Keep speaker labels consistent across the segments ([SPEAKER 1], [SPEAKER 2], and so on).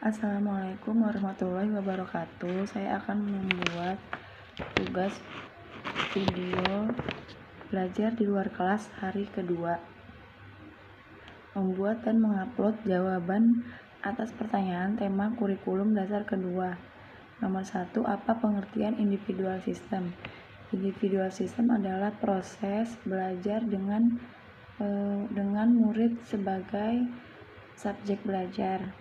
[SPEAKER 1] Assalamualaikum warahmatullahi wabarakatuh. Saya akan membuat tugas video belajar di luar kelas hari kedua. Membuat dan mengupload jawaban atas pertanyaan tema kurikulum dasar kedua. Nomor 1, apa pengertian individual system? Individual system adalah proses belajar dengan murid sebagai subjek belajar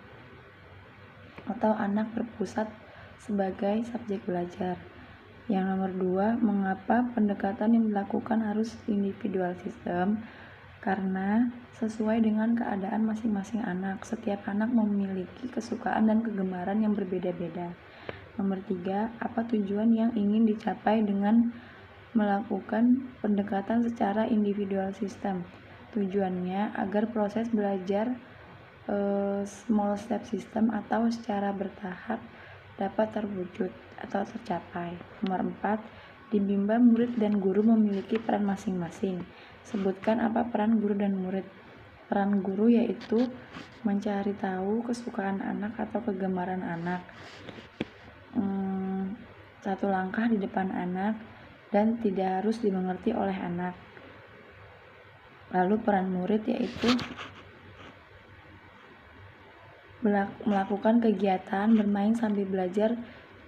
[SPEAKER 1] atau anak berpusat sebagai subjek belajar. Yang nomor 2, mengapa pendekatan yang dilakukan harus individual system? Karena sesuai dengan keadaan masing-masing anak, setiap anak memiliki kesukaan dan kegemaran yang berbeda-beda. Nomor 3, apa tujuan yang ingin dicapai dengan melakukan pendekatan secara individual system? Tujuannya agar proses belajar small step system atau secara bertahap dapat terwujud atau tercapai. Nomor 4, di Bimba murid dan guru memiliki peran masing-masing. Sebutkan apa peran guru dan murid. Peran guru yaitu mencari tahu kesukaan anak atau kegemaran anak, satu langkah di depan anak dan tidak harus dimengerti oleh anak. Lalu peran murid yaitu melakukan kegiatan bermain sambil belajar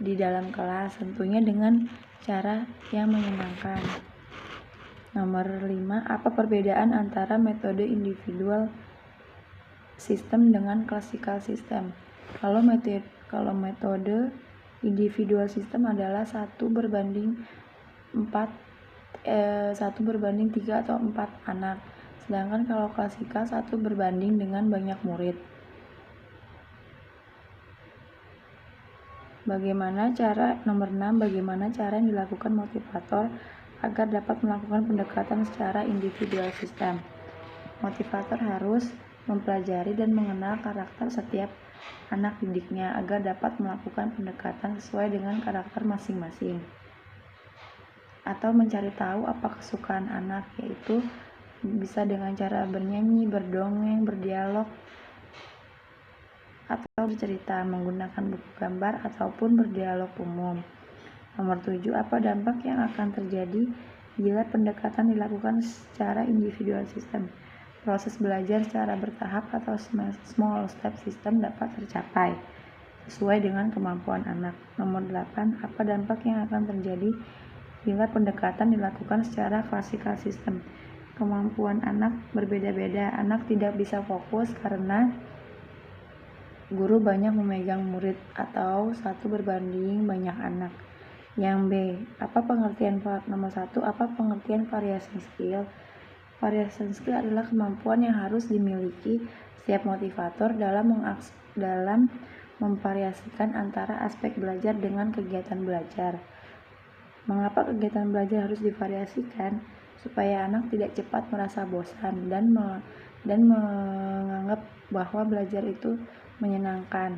[SPEAKER 1] di dalam kelas, tentunya dengan cara yang menyenangkan. Nomor 5, apa perbedaan antara metode individual system dengan classical system? Kalau metode individual system adalah 1:3 atau 4 anak, sedangkan kalau klasikal 1:dengan banyak murid. Nomor 6, bagaimana cara yang dilakukan motivator agar dapat melakukan pendekatan secara individual system? Motivator harus mempelajari dan mengenal karakter setiap anak didiknya agar dapat melakukan pendekatan sesuai dengan karakter masing-masing. Atau mencari tahu apa kesukaan anak, yaitu bisa dengan cara bernyanyi, berdongeng, berdialog, atau bercerita, menggunakan buku gambar, ataupun berdialog umum. Nomor 7, apa dampak yang akan terjadi bila pendekatan dilakukan secara individual system? Proses belajar secara bertahap atau small step system dapat tercapai sesuai dengan kemampuan anak. Nomor 8, apa dampak yang akan terjadi bila pendekatan dilakukan secara classical system? Kemampuan anak berbeda-beda, anak tidak bisa fokus karena guru banyak memegang murid atau 1:banyak anak. Yang B, nomor 1, apa pengertian variation skill? Variation skill adalah kemampuan yang harus dimiliki setiap motivator dalam memvariasikan antara aspek belajar dengan kegiatan belajar. Mengapa kegiatan belajar harus divariasikan? Supaya anak tidak cepat merasa bosan dan menganggap bahwa belajar itu menyenangkan.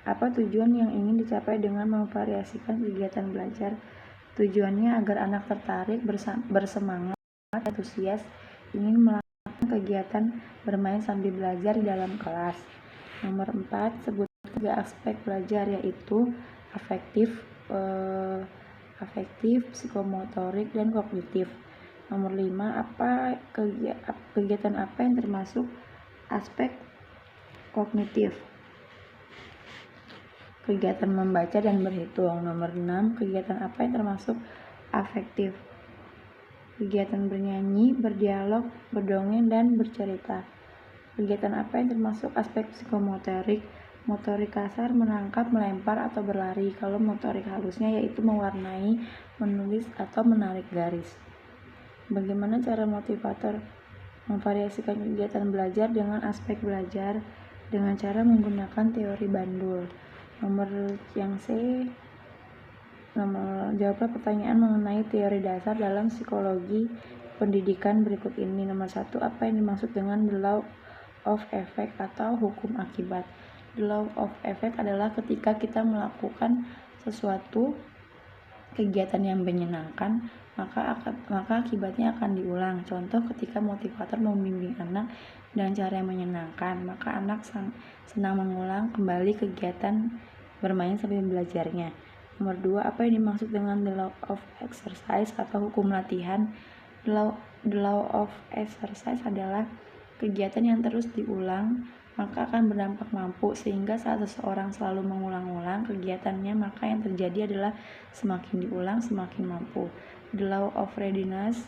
[SPEAKER 1] Apa tujuan yang ingin dicapai dengan memvariasikan kegiatan belajar? Tujuannya agar anak tertarik, bersemangat, antusias, ingin melakukan kegiatan bermain sambil belajar di dalam kelas. Nomor 4, sebutkan 3 aspek belajar, yaitu afektif, psikomotorik, dan kognitif. Nomor 5, kegiatan apa yang termasuk aspek kognitif? Kegiatan membaca dan berhitung. Nomor 6, kegiatan apa yang termasuk afektif? Kegiatan bernyanyi, berdialog, berdongeng, dan bercerita. Kegiatan apa yang termasuk aspek psikomotorik? Motorik kasar, menangkap, melempar, atau berlari. Kalau motorik halusnya yaitu mewarnai, menulis, atau menarik garis. Bagaimana cara motivator memvariasikan kegiatan belajar dengan aspek belajar? Dengan cara menggunakan teori bandul. Jawablah pertanyaan mengenai teori dasar dalam psikologi pendidikan berikut ini. Nomor 1, apa yang dimaksud dengan the law of effect atau hukum akibat? The law of effect adalah ketika kita melakukan sesuatu kegiatan yang menyenangkan, maka akibatnya akan diulang. Contoh, ketika motivator membimbing anak dengan cara yang menyenangkan, maka anak senang mengulang kembali kegiatan bermain sambil belajarnya. Nomor 2, apa yang dimaksud dengan the law of exercise atau hukum latihan? The law of exercise adalah kegiatan yang terus diulang maka akan berdampak mampu, sehingga saat seseorang selalu mengulang-ulang kegiatannya, maka yang terjadi adalah semakin diulang semakin mampu. The law of readiness,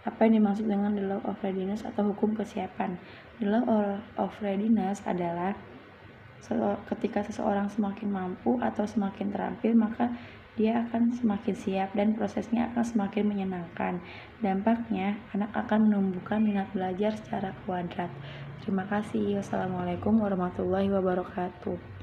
[SPEAKER 1] apa yang dimaksud dengan the law of readiness atau hukum kesiapan? The law of readiness adalah ketika seseorang semakin mampu atau semakin terampil, maka dia akan semakin siap dan prosesnya akan semakin menyenangkan. Dampaknya, anak akan menumbuhkan minat belajar secara kuadrat. Terima kasih. Wassalamualaikum warahmatullahi wabarakatuh.